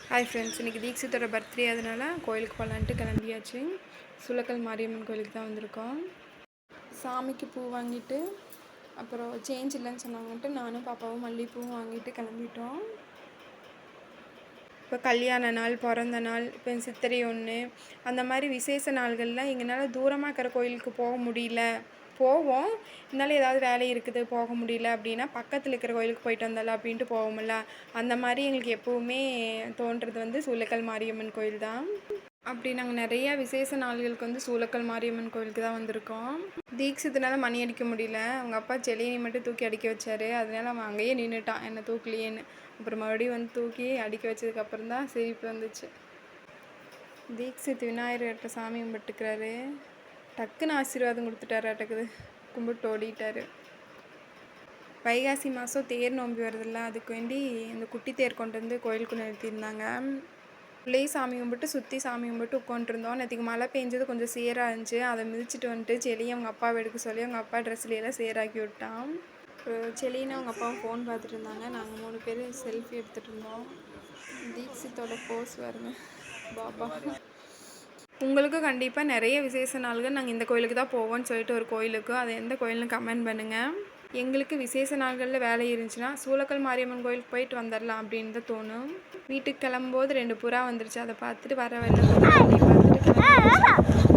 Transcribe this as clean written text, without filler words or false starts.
Hi friends, இன்றைக்கி தீக்ஷித்தோட birthday, அதனால் கோயிலுக்கு போகலான்ட்டு கிளம்பியாச்சு. சுலக்கல் மாரியம்மன் கோயிலுக்கு தான் வந்திருக்கோம். சாமிக்கு பூ வாங்கிட்டு அப்புறம் சேஞ்ச் இல்லைன்னு சொன்னாங்கன்ட்டு நானும் பாப்பாவும் மல்லிகைப்பூவும் வாங்கிட்டு கிளம்பிட்டோம். இப்போ கல்யாண நாள், பிறந்த நாள், இப்போ சித்திரை 1 அந்த மாதிரி விசேஷ நாள்கள்லாம் எங்களால் தூரமாக இருக்கிற கோயிலுக்கு போக முடியல. போவோம், இருந்தாலும் ஏதாவது வேலை இருக்குது போக முடியல அப்படின்னா பக்கத்தில் இருக்கிற கோயிலுக்கு போயிட்டு வந்தாலும் அப்படின்ட்டு போவோம்ல. அந்த மாதிரி எங்களுக்கு எப்போவுமே தோன்றுறது வந்து சூலக்கல் மாரியம்மன் கோயில் தான். அப்படி நாங்கள் நிறையா விசேஷ நாள்களுக்கு வந்து சூலக்கல் மாரியம்மன் கோயிலுக்கு தான் வந்திருக்கோம். தீக்ஷித்துனால மணி அடிக்க முடியல. அவங்க அப்பா செலினி மட்டும் தூக்கி அடிக்க வச்சார். அதனால அவன் அங்கேயே நின்றுட்டான், என்னை தூக்கலையேன்னு. அப்புறம் மறுபடியும் வந்து தூக்கி அடிக்க வச்சதுக்கப்புறம் தான் சிரிப்பு வந்துச்சு. தீக்ஷித் விநாயகர்கிட்ட சாமி கும்பிட்டுக்கிறாரு. டக்குன்னு ஆசீர்வாதம் கொடுத்துட்டாராட்டக்குது. கும்பிட்டு ஓடிட்டார். வைகாசி மாதம் தேர் நோம்பி வருதில்ல, அதுக்கு வேண்டி இந்த குட்டி தேர் கொண்டு வந்து கோயிலுக்கு நிறுத்தியிருந்தாங்க. உள்ளேயே சாமி கும்பிட்டு சுற்றி சாமி கும்பிட்டு உட்காந்துருந்தோம். நேற்றுக்கு மழை பெஞ்சது, கொஞ்சம் சேராக இருந்துச்சு. அதை மிதிச்சுட்டு வந்துட்டு செலியை அவங்க அப்பாவை எடுக்க சொல்லி அவங்க அப்பா ட்ரெஸ்லையெல்லாம் சேராக்கி விட்டான். செலின்னு அவங்க அப்பாவும் ஃபோன் பார்த்துட்டு இருந்தாங்க. நாங்கள் 3 பேர் செல்ஃபி எடுத்துகிட்டு இருந்தோம். தீக்ஷித்தோட போஸ் வருங்க பாபா. உங்களுக்கும் கண்டிப்பாக நிறைய விசேஷ நாள்கள் நாங்கள் இந்த கோயிலுக்கு தான் போவோம்னு சொல்லிட்டு ஒரு கோயிலுக்கு, அது எந்த கோயில்னு கமெண்ட் பண்ணுங்கள். எங்களுக்கு விசேஷ நாள்களில் வேலை இருந்துச்சுன்னா சூலக்கல் மாரியம்மன் கோயிலுக்கு போயிட்டு வந்துடலாம் அப்படின்னு தான் தோணும். வீட்டுக்கு கிளம்பும்போது 2 புறா வந்துருச்சு. அதை பார்த்துட்டு வர வழியில் பார்த்துட்டு